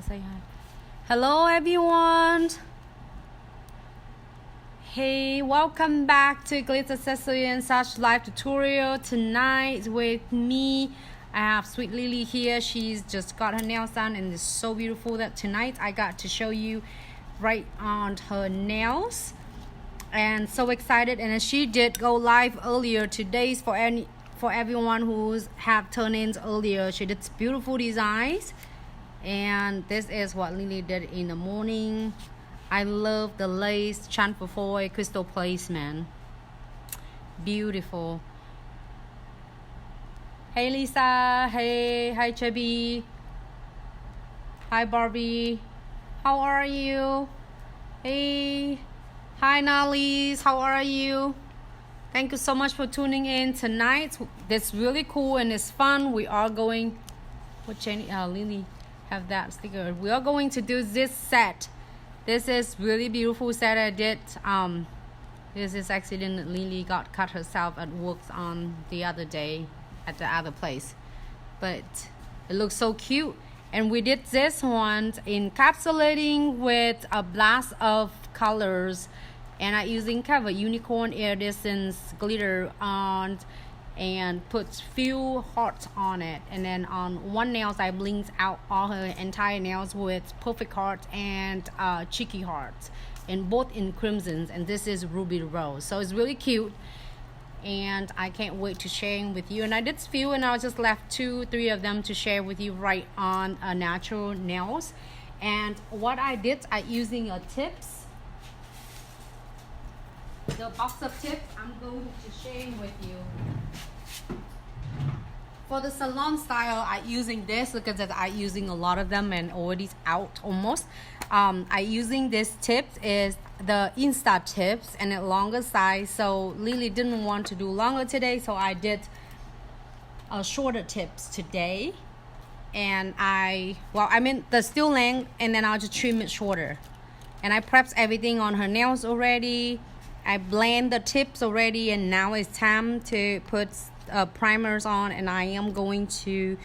say hi. Hello everyone. Hey, welcome back to Glitz Accessory and Such live tutorial. Tonight with me, I have Sweet Lily here. She's just got her nails done and it's so beautiful that tonight I got to show you right on her nails. And so excited, and she did go live earlier. Today's for everyone who's have turn-ins earlier. She did beautiful designs, and this is what Lily did in the morning. I love the lace transfer foil crystal placement. Beautiful. Hey Lisa. Hey, hi Chubby. Hi Barbie. How are you? Hey. Hi Nallies, how are you? Thank you so much for tuning in tonight. That's really cool and it's fun. We are going, what Jenny, Lily have that sticker. We are going to do this set. This is really beautiful set I did. This is accident. Lily got cut herself at work on the other day at the other place. But it looks so cute. And we did this one encapsulating with a blast of colors, and I using cover unicorn iridescent glitter on and put few hearts on it, and then on one nails I blinked out all her entire nails with perfect hearts and cheeky hearts, and both in crimsons, and this is ruby rose. So it's really cute and I can't wait to share with you. And I did few, and I just left 2-3 of them to share with you right on natural nails. And what I did, I using a tips, the box of tips I'm going to share with you. For the salon style, I using this because I using a lot of them and already out almost. I using this tips is the Insta tips and a longer size. So Lily didn't want to do longer today, so I did shorter tips today. And I mean the still length, and then I'll just trim it shorter. And I prepped everything on her nails already. I blend the tips already, and now it's time to put primers on, and I am going to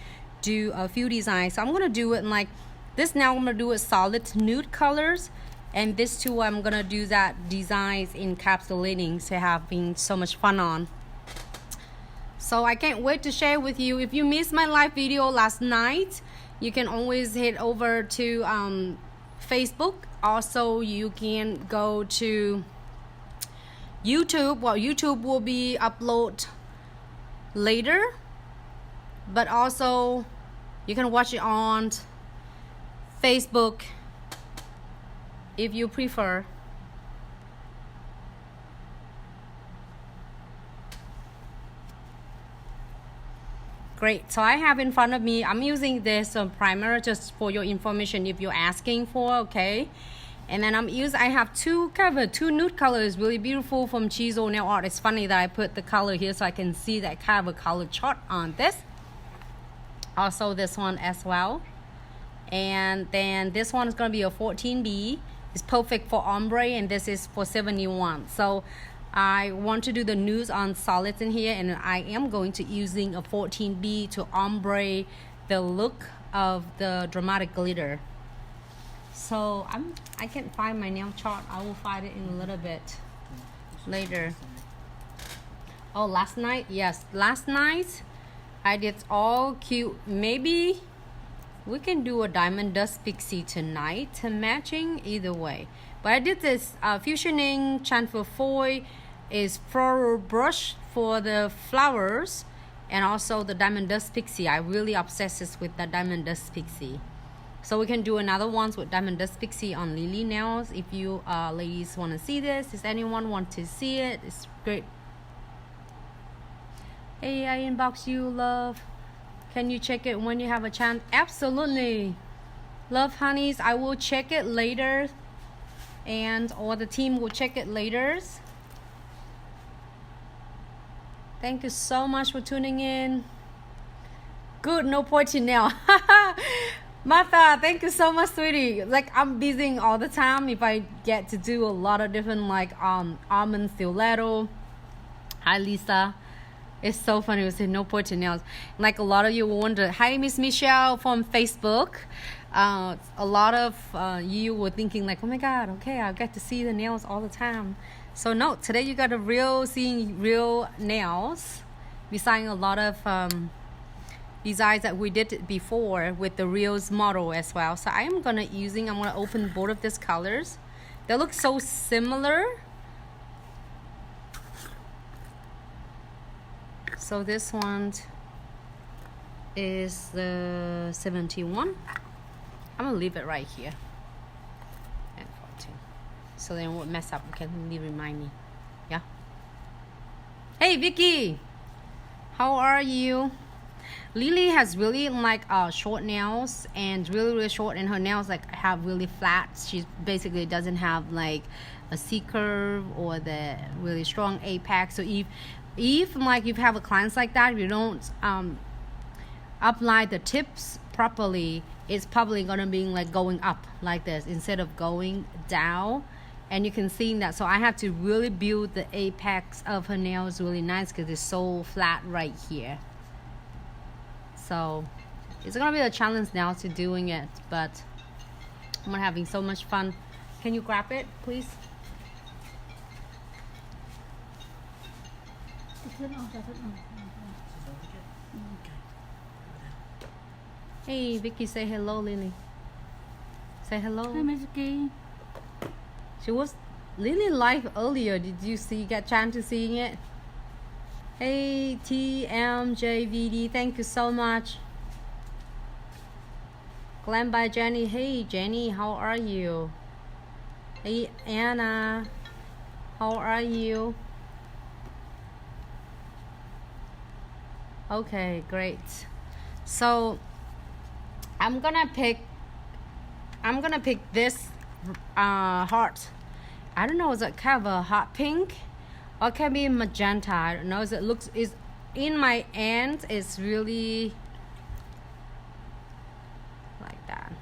do a few designs. So I'm going to do it in like this. Now I'm going to do it solid nude colors, and this too I'm going to do that designs encapsulating to have been so much fun on. So I can't wait to share with you. If you missed my live video last night, you can always head over to Facebook. Also you can go to YouTube. Well, YouTube will be upload later, but also you can watch it on Facebook if you prefer. Great. So I have in front of me, I'm using this primer just for your information if you're asking for, okay? And then I have two nude colors, really beautiful from Chizo Nail Art. It's funny that I put the color here so I can see that cover color chart on this. Also this one as well. And then this one is going to be a 14B. It's perfect for ombre, and this is for 71. So I want to do the nudes on solids in here, and I am going to using a 14B to ombre the look of the dramatic glitter. So I can't find my nail chart. I will find it in a little bit later. Oh, last night? Yes, last night I did all cute. Maybe we can do a diamond dust pixie tonight, matching either way. But I did this fusioning transfer foil is floral brush for the flowers, and also the diamond dust pixie. I really obsessed with the diamond dust pixie. So we can do another ones with diamond dust pixie on Lily nails. If you ladies want to see this, if anyone want to see it, it's great. Hey, I inbox you, love. Can you check it when you have a chance? Absolutely. Love honeys, I will check it later, and or the team will check it later. Thank you so much for tuning in. Good, no pointing nail. Martha, thank you so much, sweetie. Like, I'm busy all the time. If I get to do a lot of different like almond stiletto. Hi Lisa. It's so funny to say no pointing nails. Like a lot of you wonder, hi Miss Michelle from Facebook. A lot of you were thinking like, oh my god, okay, I get to see the nails all the time. So no, today you got seeing real nails, besides a lot of designs that we did before with the Reels model as well. So I'm gonna open both of these colors. They look so similar. So this one is the 71. I'm gonna leave it right here and 14, so then it won't mess up. Okay, remind me. Yeah. Hey Vicky, how are you? Lily has really like short nails, and really short, and her nails like have really flat. She basically doesn't have like a C curve or the really strong apex. So if like you have a client like that, you don't apply the tips properly, it's probably gonna be like going up like this instead of going down. And you can see that. So I have to really build the apex of her nails really nice because it's so flat right here. So it's gonna be a challenge now to doing it, but I'm having so much fun. Can you grab it, please? Hey Vicky, say hello, Lily. Say hello. Hi, Miss Vicky. She was Lily live earlier. Did you get chance to seeing it? Hey TMJVD, thank you so much. Glam by Jenny. Hey Jenny, how are you? Hey Anna, how are you? Okay, great. So I'm gonna pick this heart. I don't know, is it kind of a hot pink or it can be magenta? I don't know. Is in my end, it's really like that.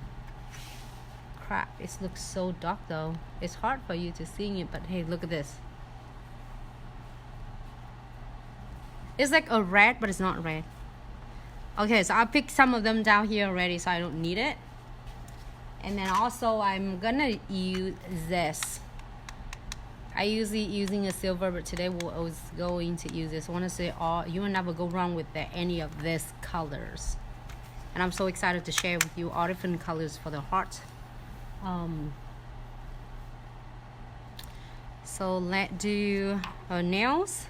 Crap, it looks so dark though. It's hard for you to see it, but hey, look at this. It's like a red, but it's not red. Okay, so I picked some of them down here already, so I don't need it. And then also I'm gonna use this. I usually using a silver, but today I was going to use this. I want to say you will never go wrong with any of these colors. And I'm so excited to share with you all different colors for the heart. So let's do her nails.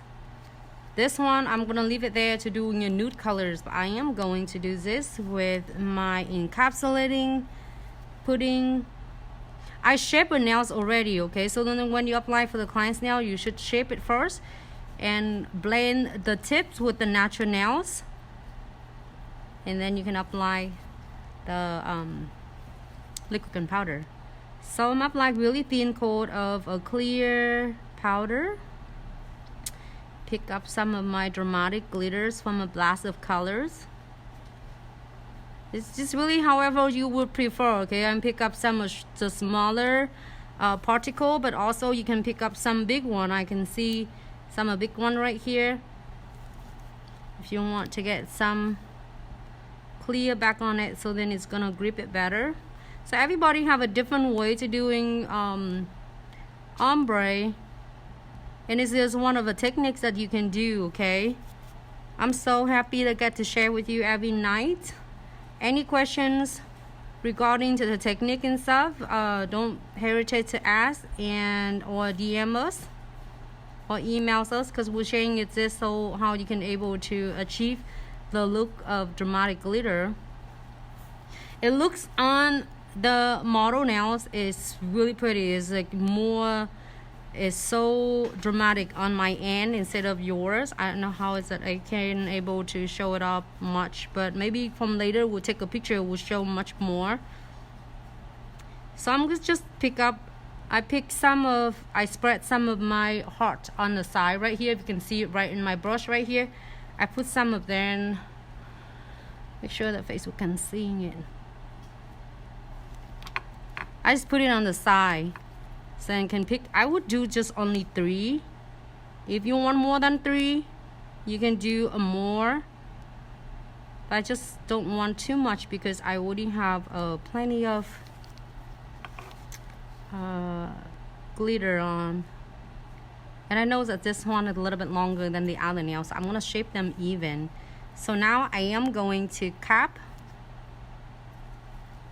This one, I'm going to leave it there to doing your nude colors. But I am going to do this with my encapsulating pudding. I shape her nails already, okay? So then when you apply for the client's nail, you should shape it first and blend the tips with the natural nails. And then you can apply the liquid and powder. So I'm applying really thin coat of a clear powder. Pick up some of my dramatic glitters from a blast of colors. It's just really however you would prefer, okay? And pick up some of the smaller particle, but also you can pick up some big one. I can see some big one right here. If you want to get some clear back on it, so then it's gonna grip it better. So everybody have a different way to doing ombre. And this is one of the techniques that you can do, okay? I'm so happy to get to share with you every night. Any questions regarding to the technique and stuff, don't hesitate to ask or DM us or email us, because we're sharing it this so how you can able to achieve the look of dramatic glitter. It looks on the model nails is really pretty. It's like more. Is so dramatic on my end instead of yours. I don't know how is that I can able to show it up much, but maybe from later we'll take a picture, we'll show much more. So I'm gonna just I spread some of my heart on the side right here. If you can see it right in my brush right here, I put some of them. Make sure that Facebook can see it. I just put it on the side. So you can pick. I would do just only 3. If you want more than 3, you can do a more. But I just don't want too much because I already have plenty of glitter on. And I know that this one is a little bit longer than the other nails. So I'm gonna shape them even. So now I am going to cap.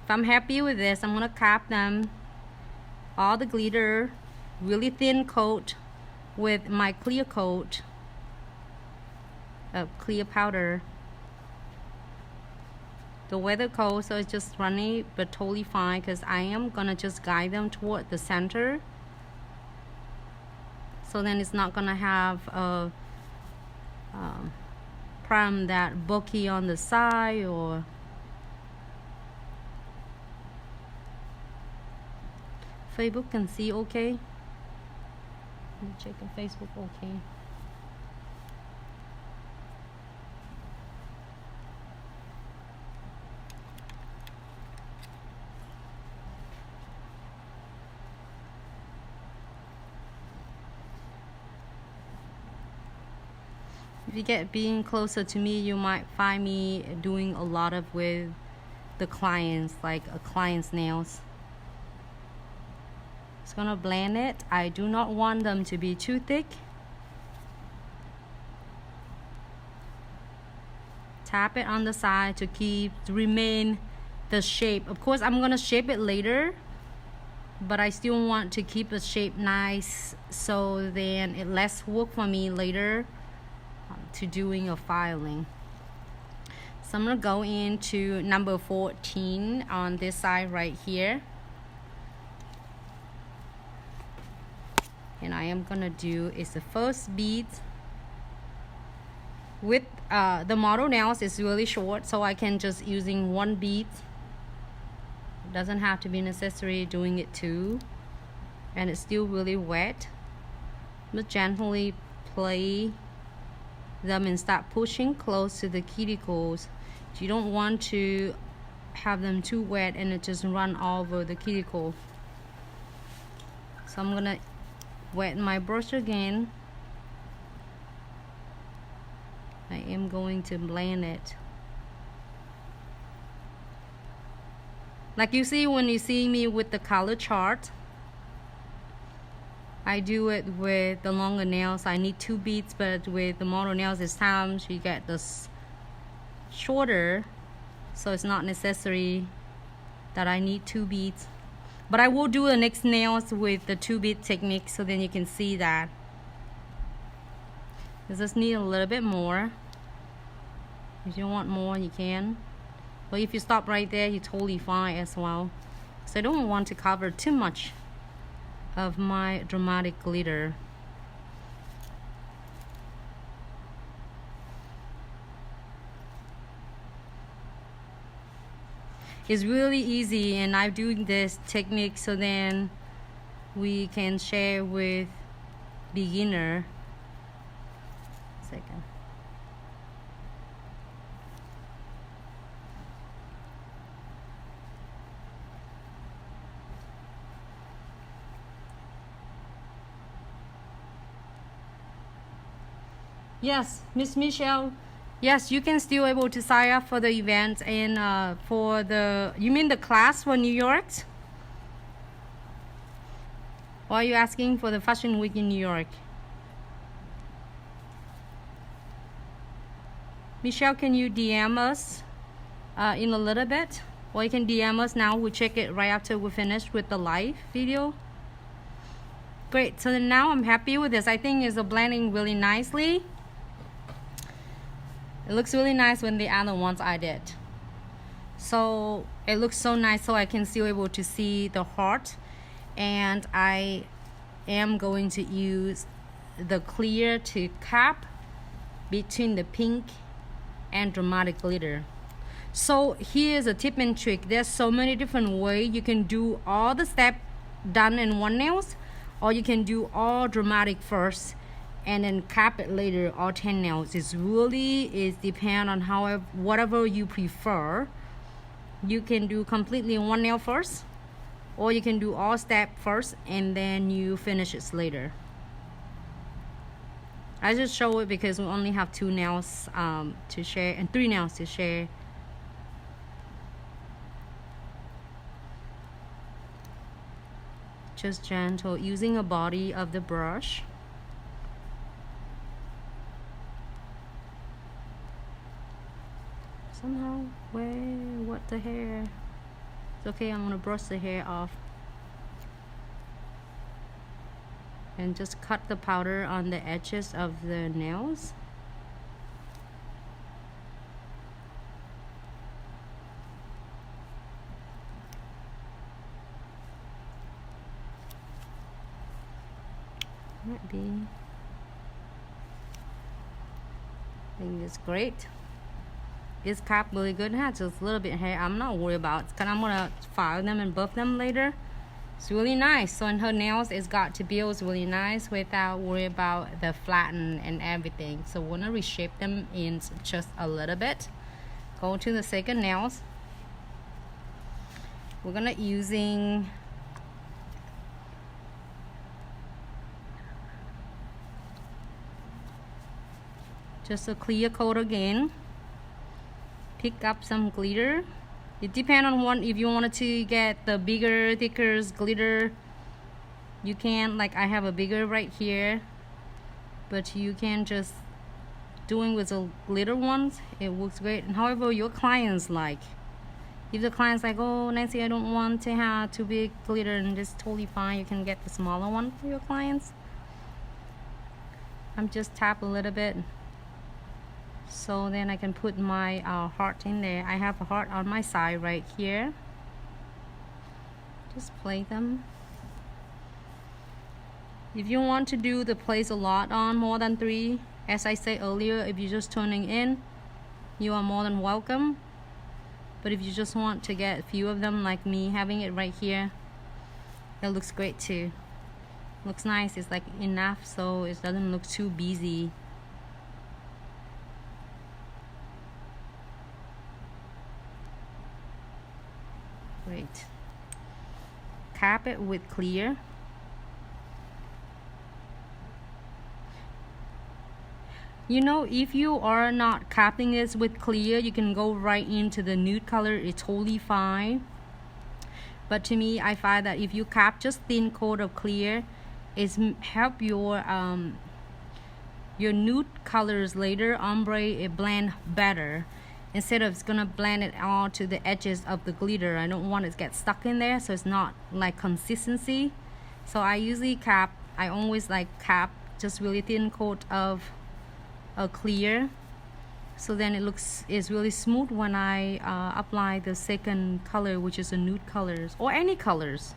If I'm happy with this, I'm gonna cap them, all the glitter, really thin coat with my clear coat of clear powder. The weather coat, so it's just runny but totally fine because I am gonna just guide them toward the center. So then it's not gonna have a problem that bulky on the side or Facebook can see okay. Let me check if Facebook okay. If you get being closer to me, you might find me doing a lot of with the clients, like a client's nails. Just gonna blend it. I do not want them to be too thick. Tap it on the side to remain the shape. Of course, I'm gonna shape it later, but I still want to keep the shape nice, so then it less work for me later to doing a filing. So I'm gonna go into number 14 on this side right here, and I am gonna do is the first bead with the model nails is really short, so I can just using one bead. It doesn't have to be necessary doing it two, and it's still really wet. But gently play them and start pushing close to the cuticles. You don't want to have them too wet and it just run all over the cuticle. So I'm gonna wet my brush again. I am going to blend it. Like you see when you see me with the color chart, I do it with the longer nails. I need 2 beads, but with the model nails this time you get this shorter, so it's not necessary that I need 2 beads. But I will do the next nails with the 2 bead technique, so then you can see that. You just need a little bit more. If you want more, you can. But if you stop right there, you're totally fine as well. So I don't want to cover too much of my dramatic glitter. It's really easy, and I'm doing this technique so then we can share with beginner. Second. Yes, Miss Michelle. Yes, you can still able to sign up for the event and for the, you mean the class for New York? Or are you asking for the Fashion Week in New York? Michelle, can you DM us in a little bit? Or you can DM us now. We'll check it right after we finish with the live video. Great, so now I'm happy with this. I think it's blending really nicely. It looks really nice when the other ones I did. So it looks so nice, so I can still able to see the heart. And I am going to use the clear to cap between the pink and dramatic glitter. So here's a tip and trick. There's so many different ways you can do all the steps done in one nails, or you can do all dramatic first and then cap it later, all 10 nails. It's really depend on however, whatever you prefer. You can do completely one nail first, or you can do all step first and then you finish it later. I just show it because we only have 2 nails to share and 3 nails to share. Just gentle, using a body of the brush. Somehow, what the hair? It's okay, I'm gonna brush the hair off. And just cut the powder on the edges of the nails. Might be. I think it's great. It's capped really good. It has just a little bit of hair. I'm not worried about it because I'm gonna file them and buff them later. It's really nice. So in her nails, it's got to build really nice without worrying about the flatten and everything. So we're gonna reshape them in just a little bit. Go to the second nails. We're gonna using just a clear coat again. Pick up some glitter. It depends on what, if you wanted to get the bigger, thicker glitter, you can. Like I have a bigger right here, but you can just doing with the glitter ones. It works great. And however your clients like. If the client's like, oh Nancy, I don't want to have too big glitter, and it's totally fine. You can get the smaller one for your clients. I'm just tap a little bit. So then I can put my heart in there. I have a heart on my side right here. Just play them. If you want to do the place a lot on more than 3, as I said earlier, if you're just tuning in, you are more than welcome. But if you just want to get a few of them like me, having it right here, it looks great too. Looks nice. It's like enough so it doesn't look too busy. Great. Cap it with clear. You know, if you are not capping this with clear, you can go right into the nude color. It's totally fine. But to me, I find that if you cap just thin coat of clear, it's help your nude colors later, ombre, it blend better. Instead of it's gonna blend it all to the edges of the glitter. I don't want it to get stuck in there, so it's not like consistency. So I usually cap, I always like cap just really thin coat of a clear, so then it's really smooth when I apply the second color, which is the nude colors or any colors.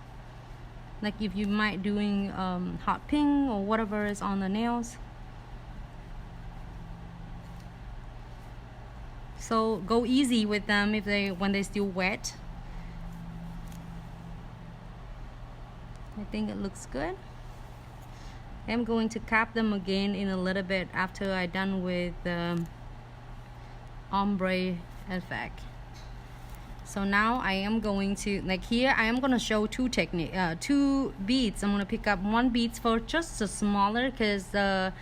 Like if you might doing hot pink or whatever is on the nails. So go easy with them when they're still wet. I think it looks good. I'm going to cap them again in a little bit after I'm done with the ombre effect. So now I am going to, like here, I am going to show two beads. I'm going to pick up 1 bead for just a smaller, because the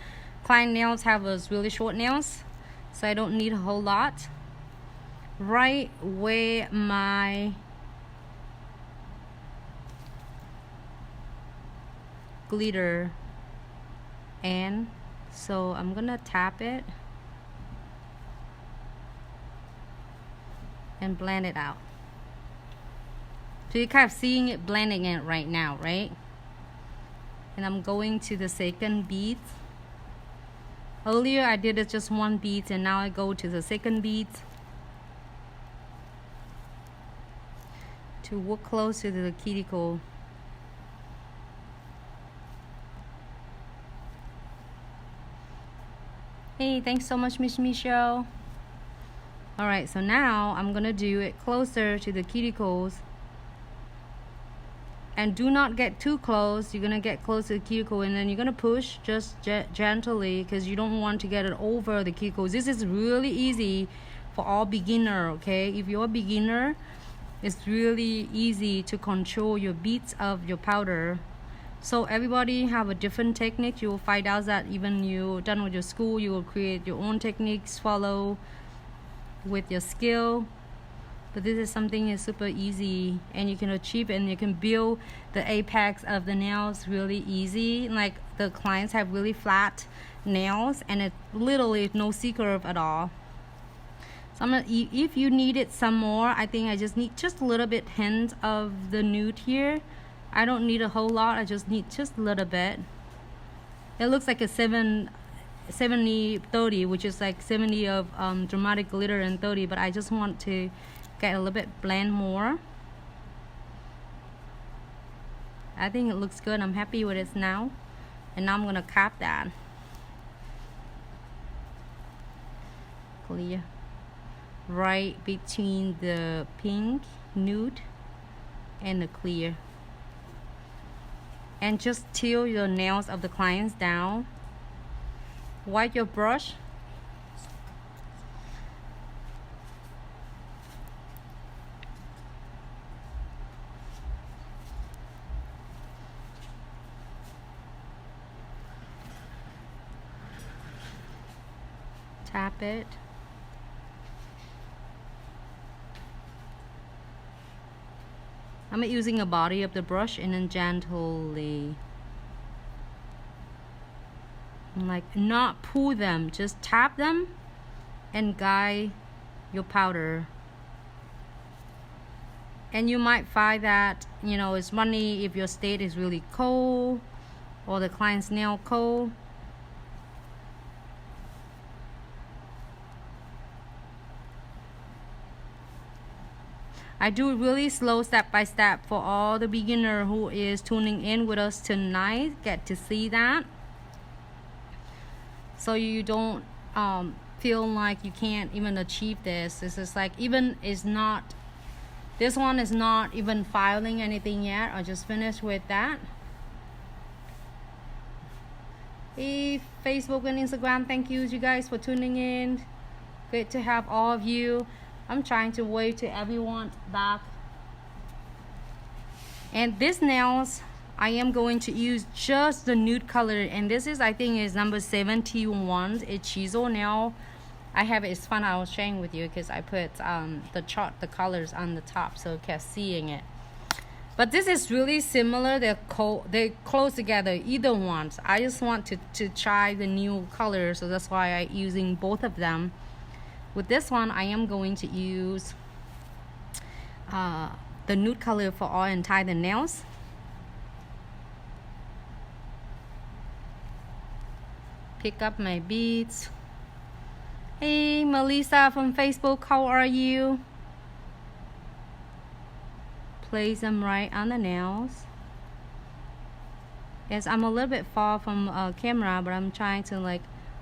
client nails have really short nails, so I don't need a whole lot. Right where my glitter and so I'm gonna tap it and blend it out. So you're kind of seeing it blending it right now, right? And I'm going to the second bead. Earlier I did it just 1 bead, and now I go to the second bead to work close to the cuticle. Hey, thanks so much, Miss Michelle. Alright, so now I'm gonna do it closer to the cuticles. And do not get too close. You're gonna get close to the cuticle, and then you're gonna push just gently, because you don't want to get it over the cuticles. This is really easy for all beginner, okay? If you're a beginner, it's really easy to control your beads of your powder So everybody have a different technique. You will find out that even you done with your school, you will create your own techniques, follow with your skill. But this is something is super easy and you can achieve, and you can build the apex of the nails really easy. Like the clients have really flat nails and it literally no C curve at all. So I'm gonna, if you needed some more, I think I just need just a little bit hint of the nude here. I don't need a whole lot, I just need just a little bit. It looks like a 70-30, which is like 70 of dramatic glitter and 30, but I just want to get a little bit blend more. I think it looks good. I'm happy with it now. And now I'm gonna cap that. Clear. Right between the pink, nude, and the clear. And just tilt your nails of the clients down. Wipe your brush. Tap it. I'm using a body of the brush and then gently, like not pull them, just tap them and guide your powder. And you might find that, you know, it's funny if your state is really cold or the client's nail cold. I do it really slow, step by step, for all the beginner who is tuning in with us tonight. Get to see that, so you don't feel like you can't even achieve this. This is like, even is not, this one is not even filing anything yet. I just finished with that. Hey, Facebook and Instagram, thank you guys for tuning in. Great to have all of you. I'm trying to wave to everyone back. And this nails, I am going to use just the nude color, and this is, I think, is number 71. It's chisel nail. I have it. It's fun. I was sharing with you because I put the chart, the colors on the top, so you kept seeing it. But this is really similar. They're close together, either ones. I just want to try the new color, so that's why I'm using both of them. With this one, I am going to use the nude color for all and tie the nails. Pick up my beads. Hey, Melissa from Facebook, how are you? Place them right on the nails. Yes, I'm a little bit far from camera, but I'm trying to like.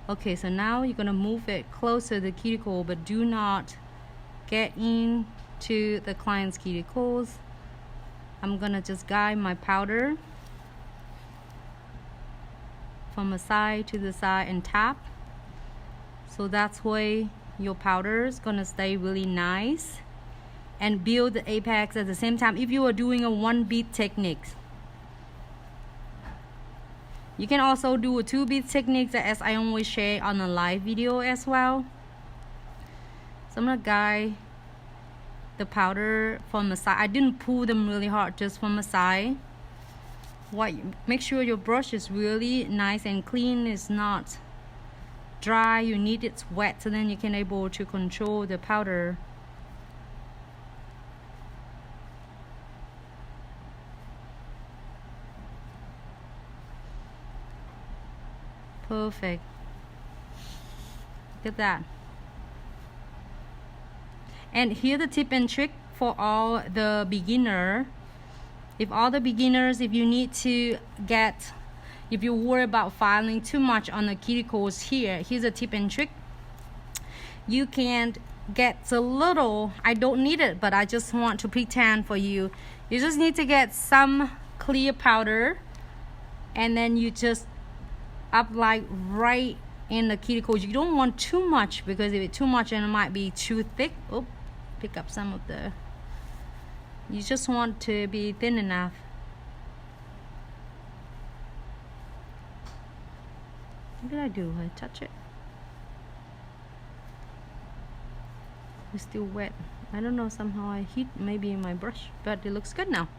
Okay, so now you're gonna move it closer to the cuticle, but do not get into the client's cuticles. I'm gonna just guide my powder from the side to the side and tap. So that's why your powder is gonna stay really nice and build the apex at the same time. If you are doing a one bead technique, you can also do a 2-bead technique, as I always share on a live video as well. So I'm gonna guide the powder from the side. I didn't pull them really hard, just from the side. Make sure your brush is really nice and clean. It's not dry. You need it wet, so then you can able to control the powder. Perfect. Look at that. And here the tip and trick for all the beginner. If you need to get, if you worry about filing too much on the cuticles here, here's a tip and trick. You can get a little, I don't need it, but I just want to pretend for you. You just need to get some clear powder, and then you just apply right in the cuticles. You don't want too much, because if it's too much and it might be too thick. Oh, pick up some of the, you just want to be thin enough. What did I do? I touch it. It's still wet. I don't know, somehow I heat maybe in my brush, but it looks good now.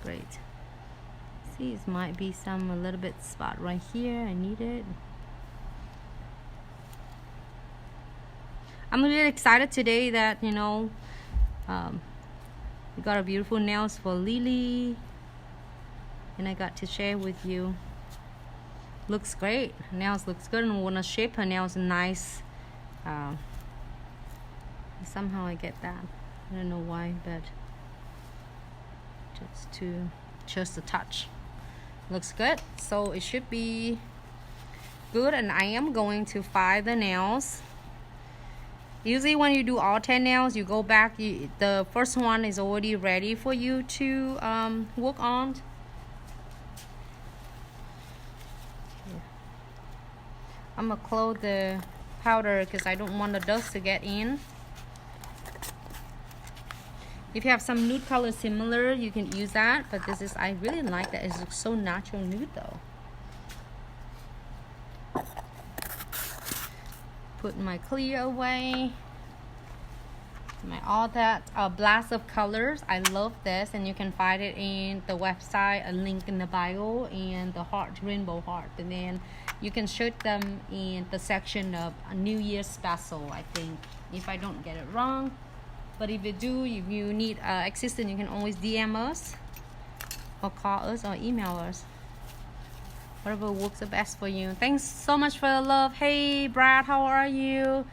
Great. See, it might be some a little bit spot right here. I need it. I'm really excited today that, you know, we got a beautiful nails for Lily, and I got to share with you. Looks great. Nails looks good, and I want to shape her nails nice. Somehow I get that. I don't know why, but just a touch. Looks good. So it should be good, and I am going to file the nails. Usually when you do all 10 nails, you go back, the first one is already ready for you to work on. I'm gonna close the powder because I don't want the dust to get in. If you have some nude color similar, you can use that, but this is, I really like that. It looks so natural nude though. Put my clear away. My all that blast of colors. I love this, and you can find it in the website, a link in the bio, and the heart, rainbow heart, and then you can search them in the section of a New Year's special, I think, if I don't get it wrong. But if you do, if you need assistance, you can always DM us or call us or email us, whatever works the best for you. Thanks so much for the love. Hey Brad, how are you?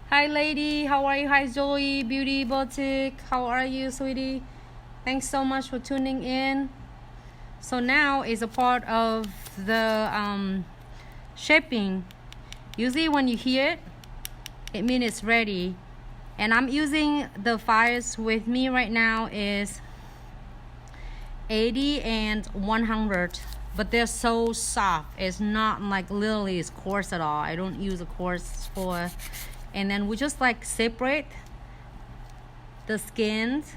Hi lady, how are you? Hi Zoe, Beauty Boutique, how are you, sweetie? Thanks so much for tuning in. So now is a part of the shaping. Usually when you hear it, it means it's ready. And I'm using the fires with me right now is 80 and 100, but they're so soft. It's not like literally it's coarse at all. I don't use a coarse for. And then we just like separate the skins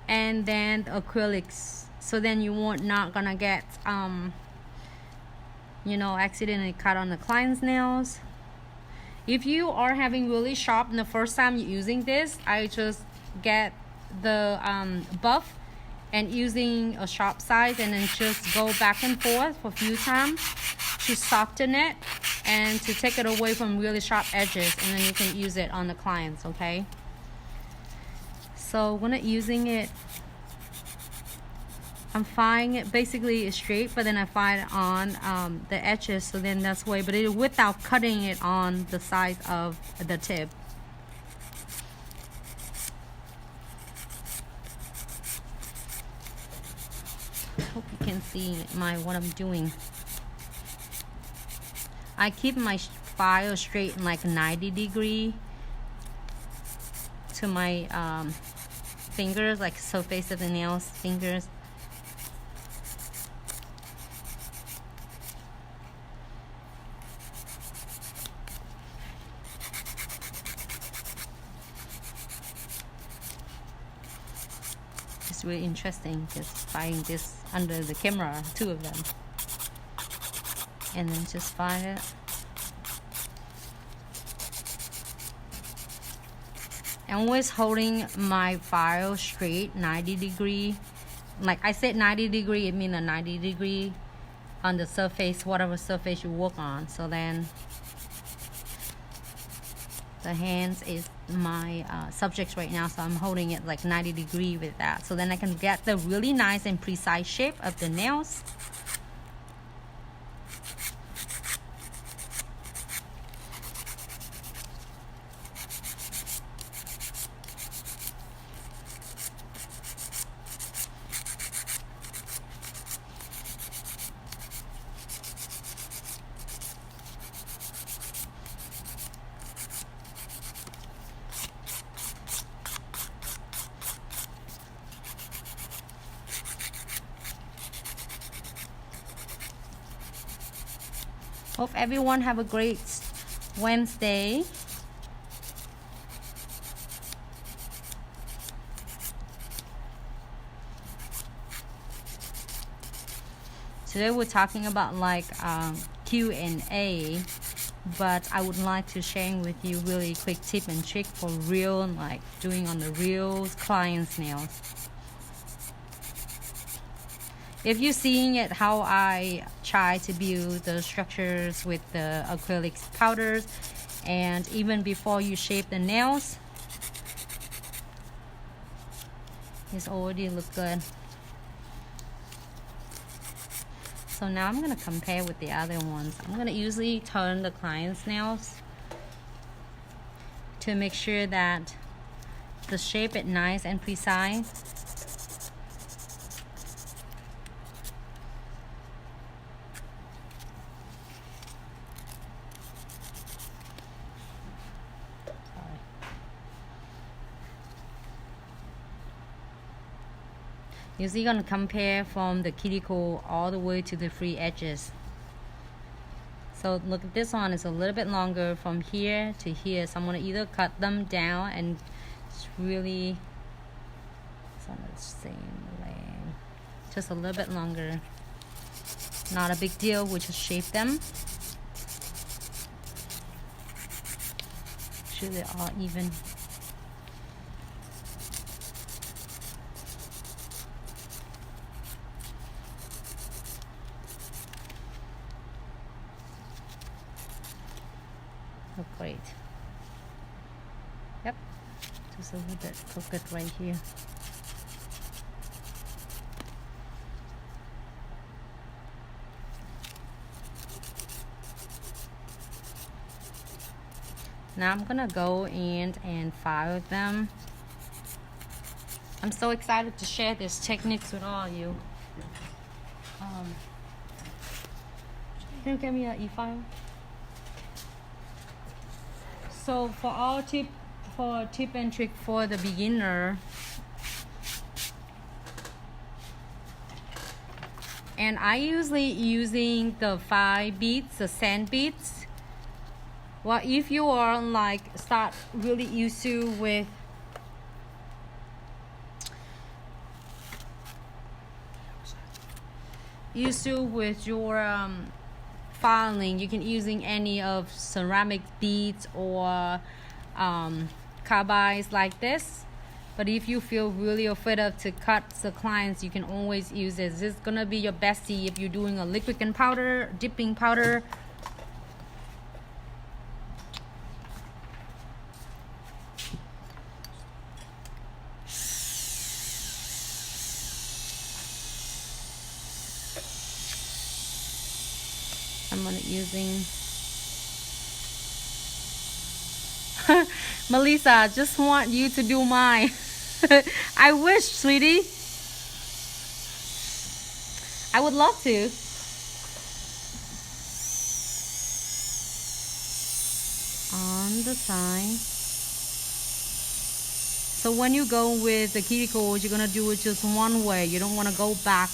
and then the acrylics, so then you won't not gonna get you know, accidentally cut on the client's nails. If you are having really sharp the first time you're using this, I just get the buff and using a sharp size, and then just go back and forth for a few times to soften it and to take it away from really sharp edges, and then you can use it on the clients. Okay, so when I'm using it, I'm filing it basically straight, but then I file it on the edges, so then that's way, but it without cutting it on the side of the tip. Hope you can see what I'm doing. I keep my file straight in like 90-degree to my fingers, like surface of the nails, fingers. It's really interesting just filing this under the camera, two of them, and then just file it. I'm always holding my file straight 90-degree. Like I said 90-degree, it means a 90-degree on the surface, whatever surface you work on. So then the hands is my subjects right now, so I'm holding it like 90-degree with that, so then I can get the really nice and precise shape of the nails. Hope everyone have a great Wednesday. Today we're talking about like Q&A, but I would like to share with you really quick tip and trick for real, like doing on the real client's nails. If you're seeing it, how I try to build the structures with the acrylic powders, and even before you shape the nails, it's already look good. So now I'm gonna compare with the other ones. I'm gonna usually turn the client's nails to make sure that the shape is nice and precise. Usually gonna compare from the cuticle all the way to the free edges. So look, this one is a little bit longer from here to here, so I'm gonna either cut them down and it's really on the same length, just a little bit longer. Not a big deal, we just shape them. Sure they're all even. Look great. Yep, just a little bit crooked right here. Now I'm gonna go in and file them. I'm so excited to share these techniques with all of you. Can you give me an e-file? So for tip and trick for the beginner, and I usually using the 5 beads, the sand beads. Well, if you are like start really used to with your filing, you can using any of ceramic beads or carbides like this. But if you feel really afraid of to cut the clients, you can always use this. This is gonna be your bestie if you're doing a liquid and powder, dipping powder. I'm gonna using Melissa, just want you to do mine. I wish, sweetie. I would love to. On the side. So when you go with the cuticles, you're gonna do it just one way. You don't want to go back.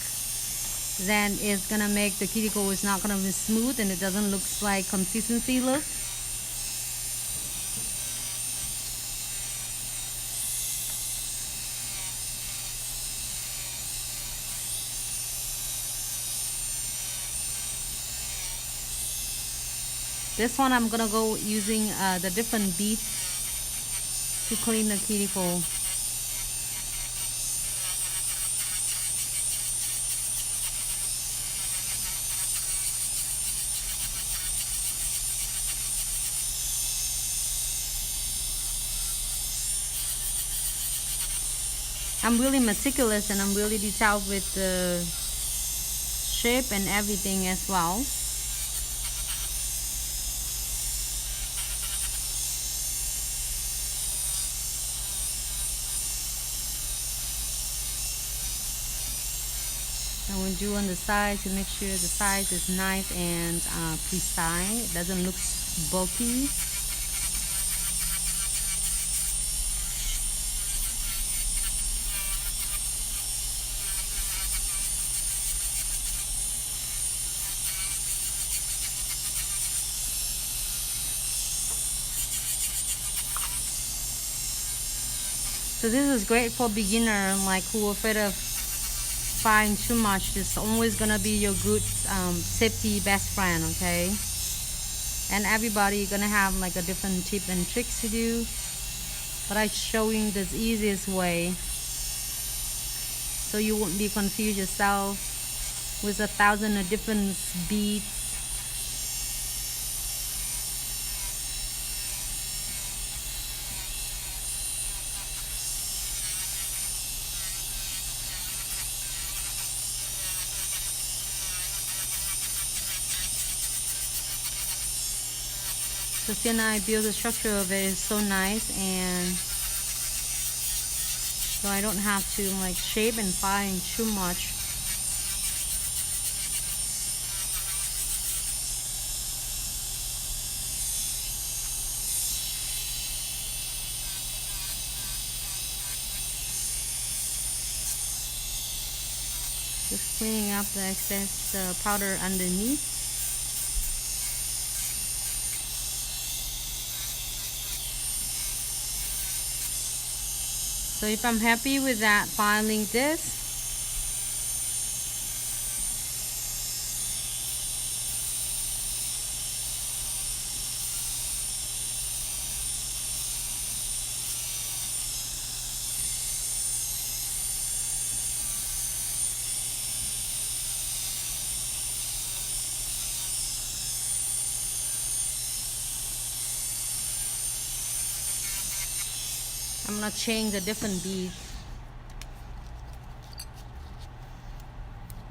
Then it's gonna make the cuticle is not gonna be smooth and it doesn't look like consistency look. This one I'm gonna go using the different beads to clean the cuticle. I'm really meticulous and I'm really detailed with the shape and everything as well. And we do on the side to make sure the size is nice and precise. It doesn't look bulky. So this is great for beginner like who are afraid of fine too much. It's always gonna be your good safety best friend, okay? And everybody gonna have like a different tip and tricks to do, but I'm showing the easiest way so you won't be confused yourself with 1,000 different beads. So then I build the structure of it is so nice, and so I don't have to like shape and fine too much. Just cleaning up the excess powder underneath. So if I'm happy with that, filing this, I'm gonna change the different beads.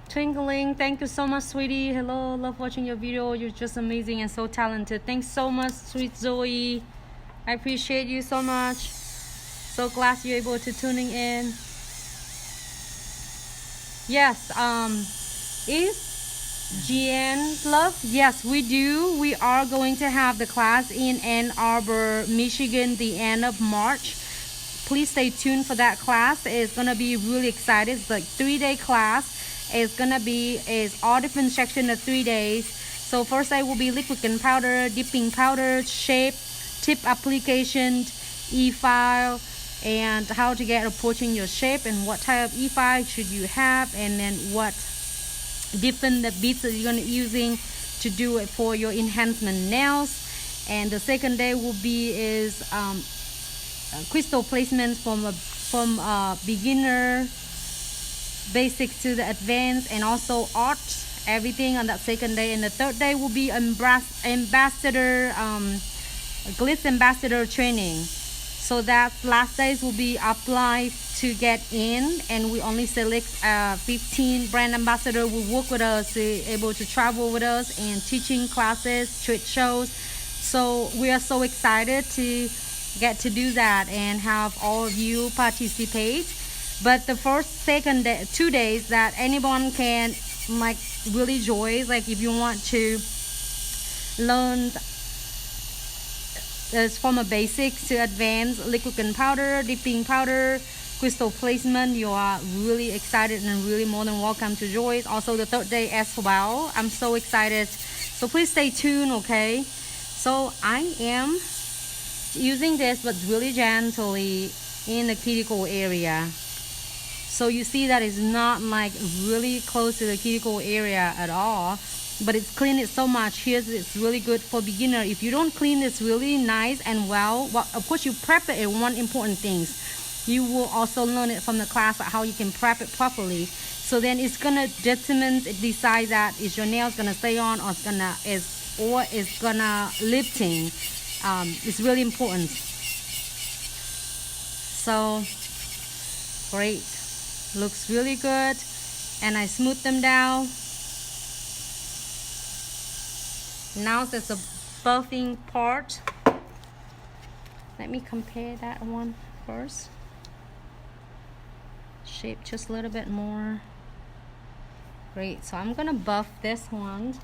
Twinkling, thank you so much, sweetie. Hello, love watching your video. You're just amazing and so talented. Thanks so much, sweet Zoe. I appreciate you so much. So glad you're able to tuning in. Yes, is GN love? Yes, we do. We are going to have the class in Ann Arbor, Michigan, the end of March. Please stay tuned for that class. It's gonna be really exciting. It's like 3-day class. It's gonna be all different sections of 3 days. So first day will be liquid and powder, dipping powder, shape, tip application, e-file, and how to get approaching your shape and what type of e-file should you have, and then what different beads that you're gonna using to do it for your enhancement nails. And the second day will be crystal placements from beginner basics to the advanced, and also art, everything on that second day. And the third day will be ambassador Glitz ambassador training. So that last days will be applied to get in, and we only select 15 brand ambassador will work with us, to able to travel with us and teaching classes, trade shows. So we are so excited to get to do that and have all of you participate. But the first, second day, 2 days that anyone can like really enjoy, like if you want to learn from a basics to advanced liquid and powder, dipping powder, crystal placement, you are really excited and really more than welcome to join. Also the third day as well. I'm so excited. So please stay tuned, okay? So I am using this, but really gently in the cuticle area. So you see that it's not like really close to the cuticle area at all, but it's clean it so much. Here's, it's really good for beginner. If you don't clean this really nice and well, of course you prep it. One important things, you will also learn it from the class how you can prep it properly. So then it's gonna decide that is your nails gonna stay on or it's gonna lifting. It's really important. So great, looks really good. And I smooth them down. Now there's a buffing part. Let me compare that one first. Shape just a little bit more. Great, so I'm gonna buff this one.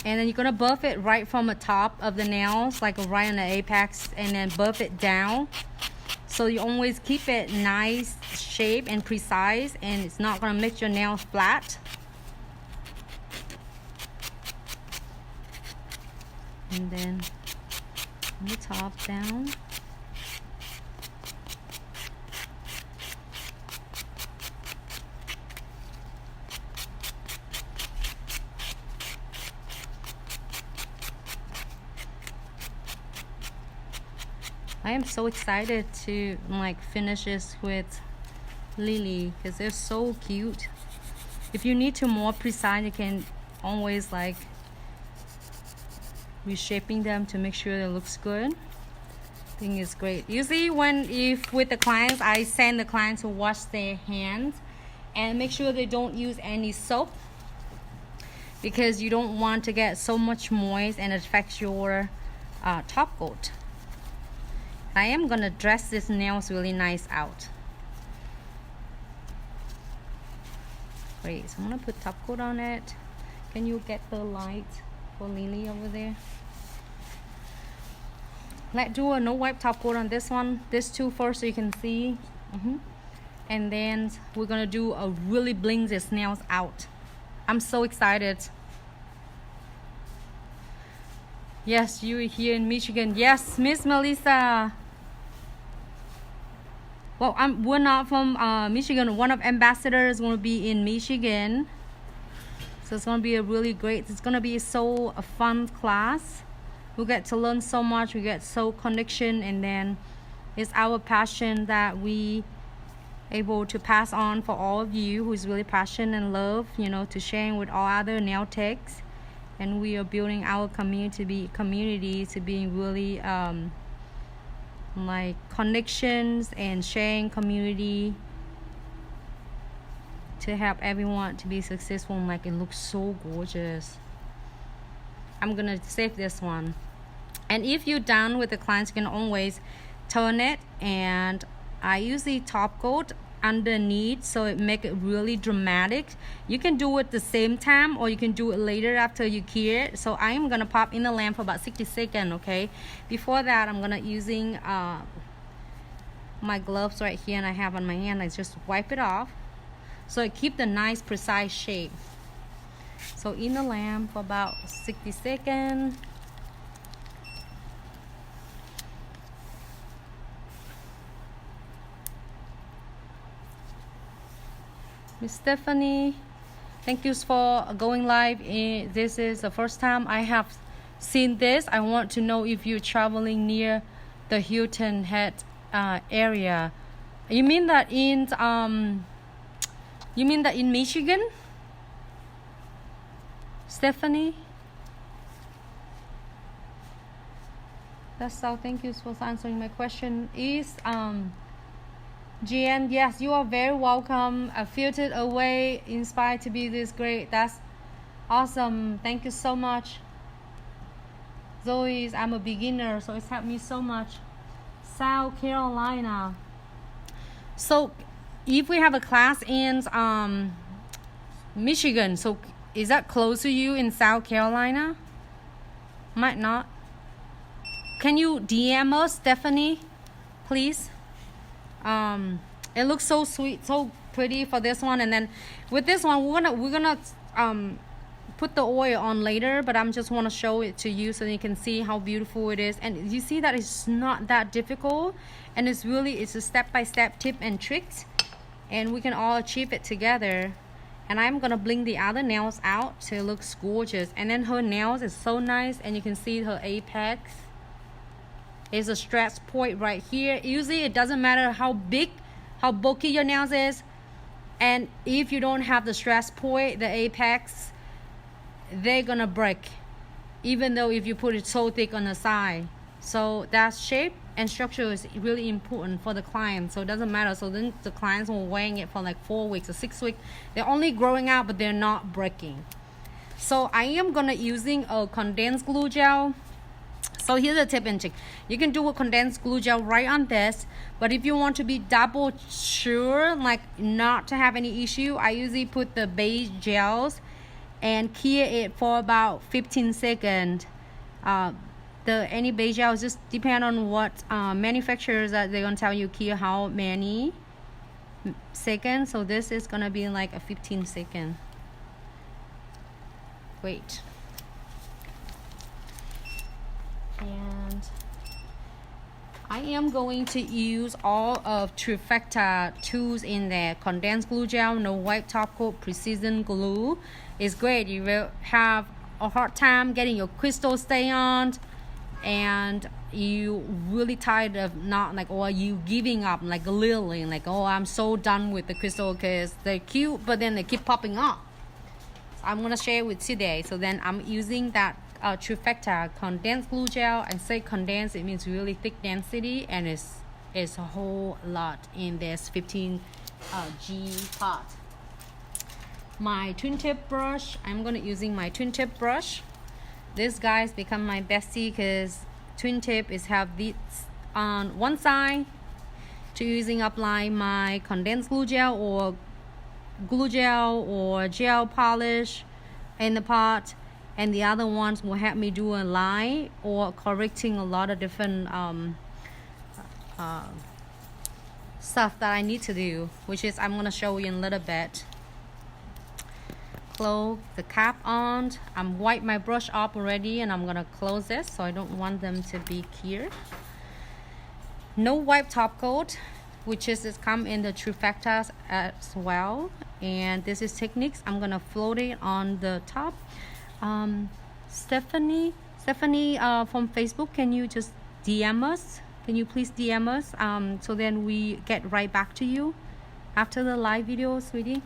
And then you're gonna buff it right from the top of the nails, like right on the apex, and then buff it down. So you always keep it nice shape and precise, and it's not gonna make your nails flat. And then on the top down. I am so excited to like finish this with Lily because they're so cute. If you need to more precise, you can always like reshaping them to make sure it looks good. I think it's great. Usually if with the clients, I send the clients to wash their hands and make sure they don't use any soap, because you don't want to get so much moist and it affects your top coat. I am gonna dress this nails really nice out. Great, so I'm gonna put top coat on it. Can you get the light for Lily over there? Let's do a no wipe top coat on this one. This two first so you can see. And then we're gonna do a really bling this nails out. I'm so excited. Yes, you are here in Michigan. Yes, Miss Melissa. Well, we're not from Michigan. One of ambassadors is going to be in Michigan. So it's going to be a really great, it's going to be a fun class. We get to learn so much. We get so connection, and then it's our passion that we able to pass on for all of you who's really passionate and love, you know, to sharing with all other nail techs. And we are building our community to be really like connections and sharing community to help everyone to be successful. And like, it looks so gorgeous. I'm gonna save this one, and if you're done with the clients, you can always turn it, and I usually top coat underneath so it make it really dramatic. You can do it the same time, or you can do it later after you cure it. So I am gonna pop in the lamp for about 60 seconds. Okay, before that I'm gonna using my gloves right here, and I have on my hand. I just wipe it off so it keep the nice precise shape. So in the lamp for about 60 seconds. Miss Stephanie, thank you for going live. This is the first time I have seen this. I want to know if you're traveling near the Hilton Head area. You mean that in Michigan, Stephanie? That's all. Thank you for answering my question. Is Jen, yes, you are very welcome. Filtered away, inspired to be this great. That's awesome. Thank you so much. Zoe, I'm a beginner, so it's helped me so much. South Carolina. So if we have a class in Michigan, so is that close to you in South Carolina? Might not. Can you DM us, Stephanie, please? It looks so sweet, so pretty for this one. And then with this one, we're gonna put the oil on later, but I'm just want to show it to you so you can see how beautiful it is. And you see that it's not that difficult, and it's a step-by-step tip and tricks, and we can all achieve it together. And I'm gonna bling the other nails out so it looks gorgeous. And then her nails is so nice, and you can see her apex is a stretch point right here. Usually it doesn't matter how big, how bulky your nails is, and if you don't have the stretch point, the apex, they're gonna break, even though if you put it so thick on the side. So that shape and structure is really important for the client, so it doesn't matter. So then the clients will wearing it for like 4 weeks or 6 weeks. They're only growing out, but they're not breaking. So I am gonna using a condensed glue gel. So here's a tip and trick. You can do a condensed glue gel right on this, but if you want to be double sure, like not to have any issue, I usually put the base gels and cure it for about 15 seconds. Any base gels just depend on what manufacturers that they're gonna tell you cure how many seconds. So this is gonna be like a 15 second. Wait. And I am going to use all of Trifecta tools in there. Condensed glue gel, no wipe top coat, precision glue. It's great. You will have a hard time getting your crystal stay on, and you really tired of not like, or you giving up, like literally like, oh, I'm so done with the crystal because they're cute but then they keep popping up. So I'm gonna share with today. So then I'm using that Trifecta condensed glue gel. I say condensed, it means really thick density, and it's a whole lot in this 15 G pot. My twin tip brush, I'm gonna using my twin tip brush. This guy's become my bestie because twin tip is have this on one side to using apply my condensed glue gel or gel polish in the pot, and the other ones will help me do a line or correcting a lot of different stuff that I need to do, which is I'm gonna show you in a little bit. Close the cap on. I'm wipe my brush off already, and I'm gonna close this so I don't want them to be here. No wipe top coat, which is it come in the Trifecta as well, and this is techniques. I'm gonna float it on the top. Stephanie from Facebook, can you just DM us? Can you please DM us so then we get right back to you after the live video, sweetie?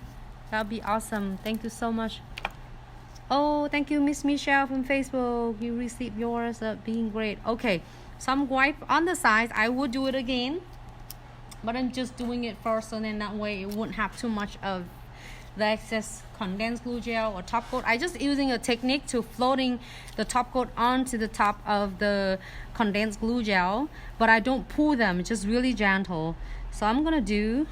That'd be awesome. Thank you so much. Oh, thank you, Miss Michelle from Facebook. You received yours, being great. Okay, some wipe on the sides. I would do it again, but I'm just doing it first, so then that way it wouldn't have too much of the excess condensed glue gel or top coat. I just using a technique to floating the top coat onto the top of the condensed glue gel, but I don't pull them. It's just really gentle. So I'm gonna do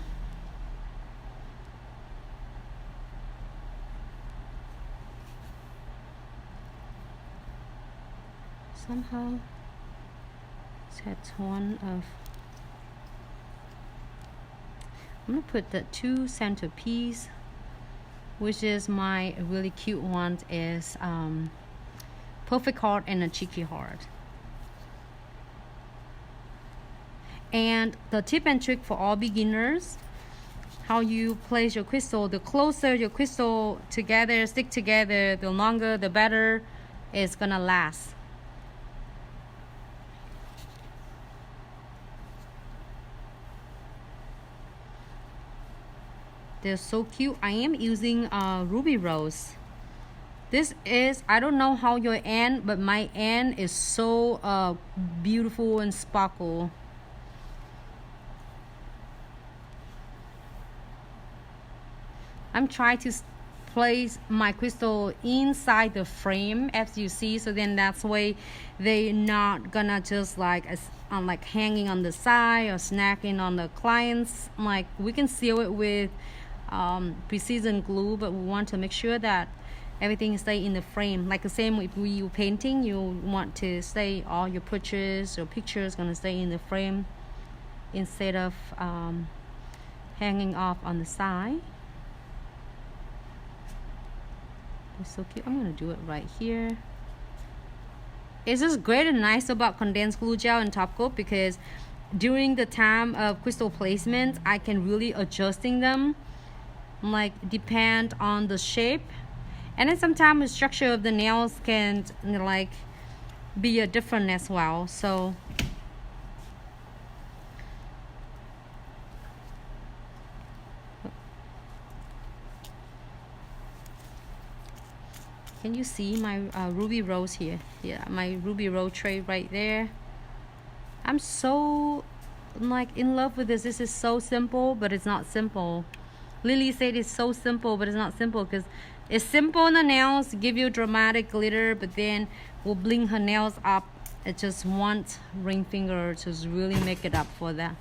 somehow set one of, I'm gonna put the two centerpiece, which is my really cute one, is perfect heart and a cheeky heart. And the tip and trick for all beginners, how you place your crystal, the closer your crystal together, stick together, the longer the better it's gonna last. They're so cute. I am using ruby rose. This is, I don't know how your end, but my end is so beautiful and sparkle. I'm trying to place my crystal inside the frame, as you see, so then that's way they not gonna just like hanging on the side or snacking on the clients. Like, we can seal it with precision glue, but we want to make sure that everything stay in the frame. Like the same if you painting, you want to stay all your pictures gonna stay in the frame instead of hanging off on the side. It's so cute. I'm gonna do it right here. It's just great and nice about condensed glue gel and top coat, because during the time of crystal placement I can really adjusting them, like depend on the shape, and then sometimes the structure of the nails can like be a different as well. So can you see my ruby rose here? Yeah, my ruby rose tray right there. I'm so like in love with this. This is so simple, but it's not simple. Lily said it's so simple, but it's not simple, because it's simple on the nails, give you dramatic glitter, but then we'll bling her nails up. It just wants ring finger to really make it up for that.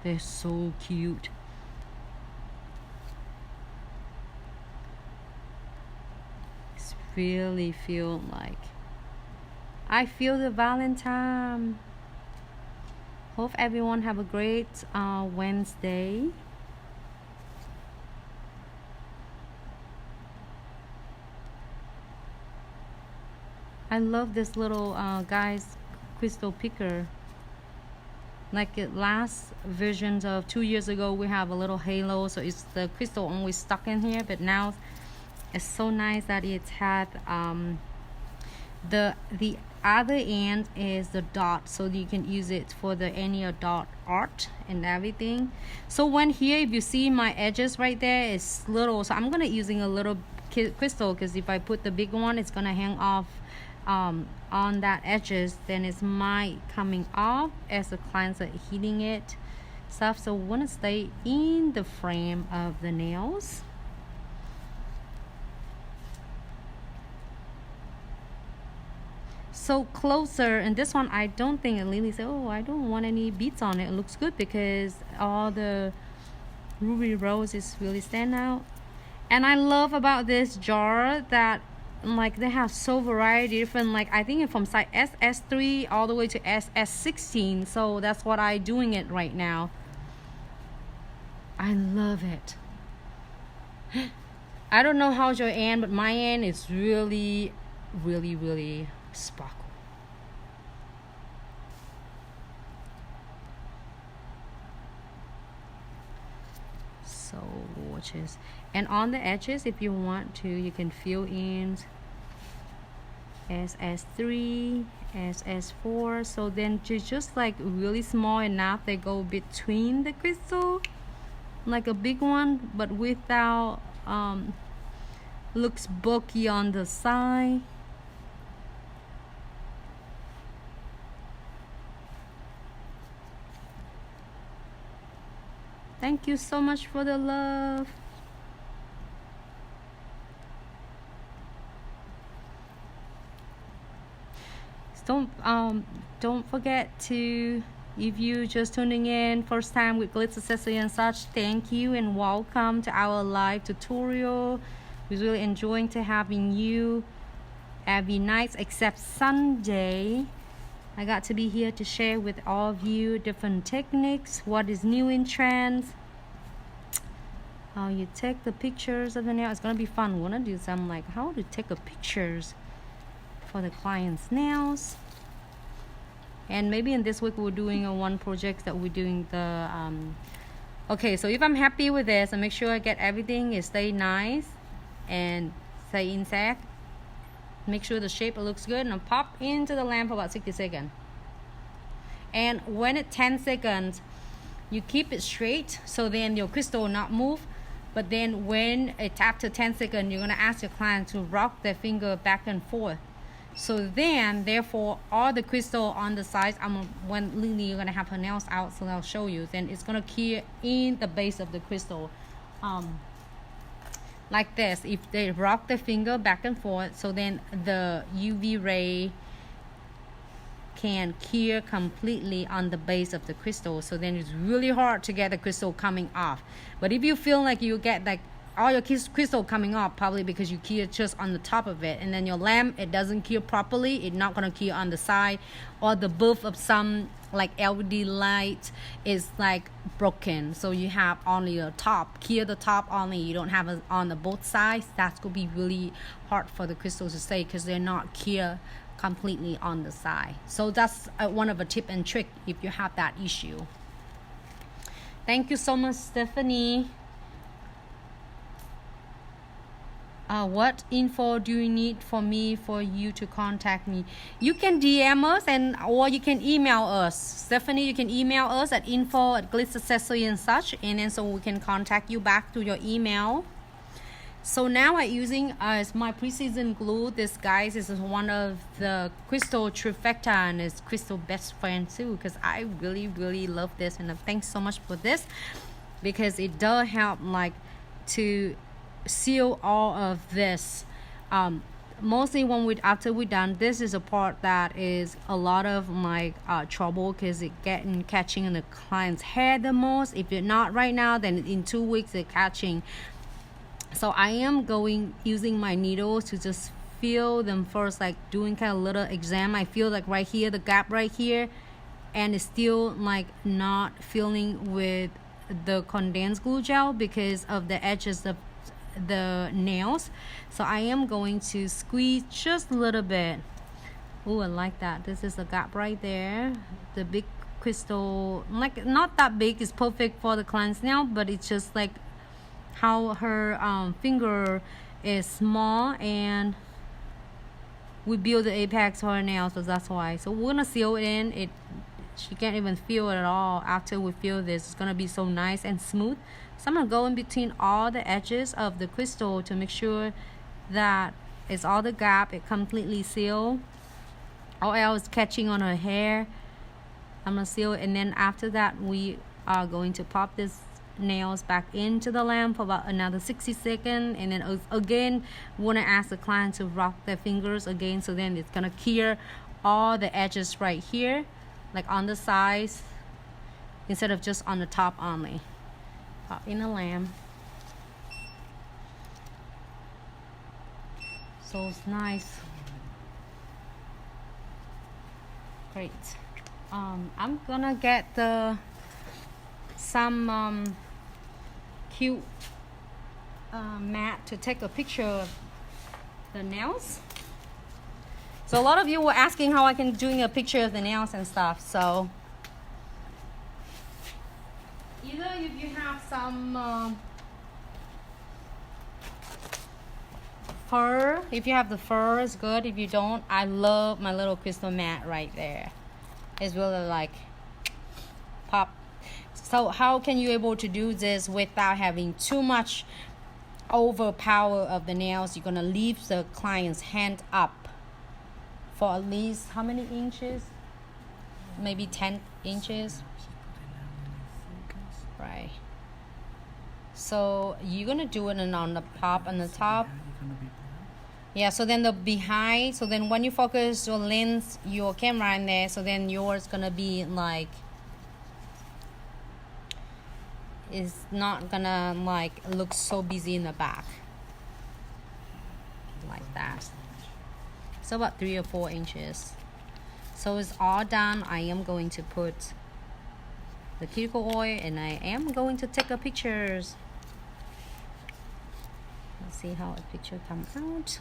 They're so cute. It's really feel like I feel the Valentine. Hope everyone have a great Wednesday. I love this little guys crystal picker. like the last versions of 2 years ago, we have a little halo, so it's the crystal always stuck in here. But now it's so nice that it had the other end is the dot, so you can use it for the any dot art and everything. So when here, if you see my edges right there, it's little, so I'm gonna using a little crystal, because if I put the big one, it's gonna hang off on that edges, then it's might coming off as the clients are hitting it stuff. So want to stay in the frame of the nails. So closer, and this one I don't think, and Lily said, oh, I don't want any beads on it. It looks good because all the ruby rose is really stand out. And I love about this jar that like they have so variety different, like I think from size SS3 all the way to SS16. So that's what I doing it right now. I love it. I don't know how's your end, but my end is really sparkle. So gorgeous. And on the edges, if you want to, you can fill in SS3, SS4. So then just like really small enough, they go between the crystal, like a big one, but without looks bulky on the side. Thank you so much for the love. Don't forget to, if you just tuning in first time with Glitz accessory and such, thank you and welcome to our live tutorial. We're really enjoying to having you every night except Sunday. I got to be here to share with all of you different techniques, what is new in trends, how you take the pictures of the nail. It's gonna be fun. I wanna do some like how to take a pictures for the client's nails. And maybe in this week we're doing a one project that we're doing the okay, so if I'm happy with this, I make sure I get everything is stay nice and stay intact. Make sure the shape looks good, and I'll pop into the lamp for about 60 seconds. And when it's 10 seconds, you keep it straight, so then your crystal will not move. But then when it's after 10 seconds, you're gonna ask your client to rock their finger back and forth. So then, therefore, all the crystal on the sides, when Lily, you're gonna have her nails out, so I'll show you. Then it's gonna clear in the base of the crystal, like this. If they rock the finger back and forth, so then the UV ray can clear completely on the base of the crystal. So then it's really hard to get the crystal coming off. But if you feel like you get like all your crystal coming off, probably because you clear just on the top of it, and then your lamp, it doesn't clear properly, it's not gonna clear on the side, or the bulb of some like LED light is like broken, so you have only the top, clear the top only, you don't have it on the both sides. That's gonna be really hard for the crystals to stay because they're not clear completely on the side. So that's one of a tip and trick if you have that issue. Thank you so much, Stephanie. What info do you need for me for you to contact me? You can DM us or you can email us. Stephanie, you can email us at info@glitzaccessory and such, and then so we can contact you back to your email. So now I'm using as my precision glue. This guys is one of the crystal Trifecta, and it's crystal best friend too, because I really love this, and thanks so much for this, because it does help like to seal all of this. Mostly when after we're done, this is a part that is a lot of my trouble, because it catching in the client's hair the most. If you're not right now, then in 2 weeks it's catching. So I am using my needles to just feel them first, like doing kind of little exam. I feel like right here, the gap right here, and it's still like not filling with the condensed glue gel because of the edges of the nails. So I am going to squeeze just a little bit. Oh, I like that. This is a gap right there, the big crystal, like not that big. It's perfect for the client's nail, but it's just like how her finger is small, and we build the apex for her nail, so that's why. So we're gonna seal it in. She can't even feel it at all. After we feel this, it's gonna be so nice and smooth. So I'm gonna go in between all the edges of the crystal to make sure that it's all the gap, it completely sealed. All else catching on her hair, I'm gonna seal it. And then after that, we are going to pop this nails back into the lamp for about another 60 seconds, and then again want to ask the client to rock their fingers again, so then it's gonna clear all the edges right here, like on the sides, instead of just on the top only. Pop in the lamp. So it's nice. Great. I'm gonna get some cute mat to take a picture of the nails. So a lot of you were asking how I can doing a picture of the nails and stuff. So either if you have some fur, if you have the fur, is good. If you don't, I love my little crystal mat right there. It's really like pop. So how can you able to do this without having too much overpower of the nails? You're gonna leave the client's hand up for at least how many inches? Maybe 10 inches. Right. So you're gonna do it on the top and the top. Yeah, so then the behind, so then when you focus your lens, your camera in there, so then yours gonna be like, it's not gonna like look so busy in the back. Like that. So about 3 or 4 inches. So it's all done. I am going to put the cuticle oil, and I am going to take a pictures. Let's see how a picture comes out.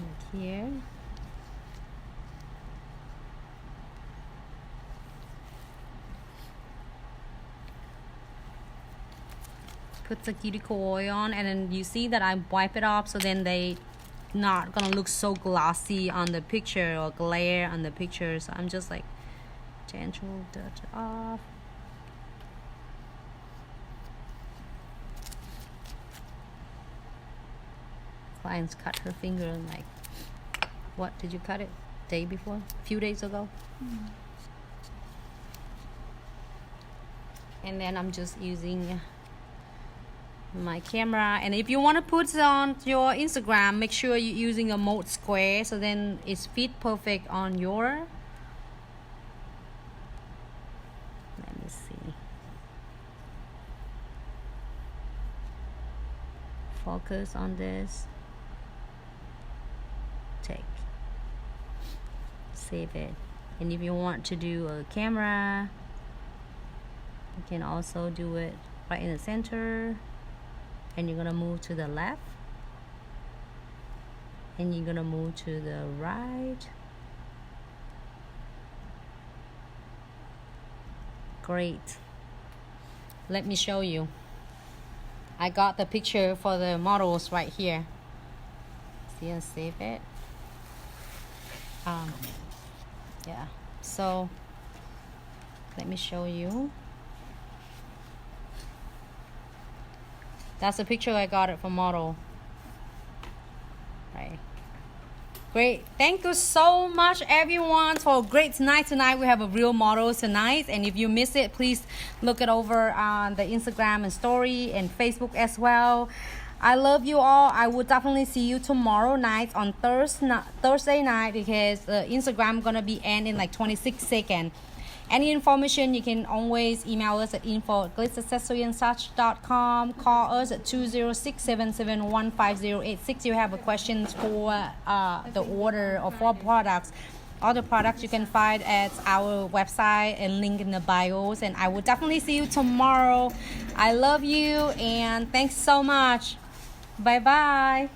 Right here. Put the cuticle oil on, and then you see that I wipe it off, so then they not gonna look so glossy on the picture or glare on the picture. So I'm just like gentle touch it off. Clients cut her finger like, what did you cut it? Day before? A few days ago? And then I'm just using my camera. And if you want to put it on your Instagram, make sure you're using a mold square, so then it's fit perfect on your, let me see, focus on this, take, save it. And if you want to do a camera, you can also do it right in the center. And you're gonna move to the left, and you're gonna move to the right. Great. Let me show you. I got the picture for the models right here. See, and save it. Yeah. So let me show you. That's the picture I got it from model. Right. Great. Thank you so much, everyone, for a great night tonight. We have a real model tonight. And if you miss it, please look it over on the Instagram and story and Facebook as well. I love you all. I will definitely see you tomorrow night on Thursday night, because Instagram gonna be end in like 26 seconds. Any information, you can always email us at info@glitzaccessoryandsuch.com. Call us at 206-771-5086. You have a questions for the order of 4 products. All the products you can find at our website and link in the bios. And I will definitely see you tomorrow. I love you, and thanks so much. Bye-bye.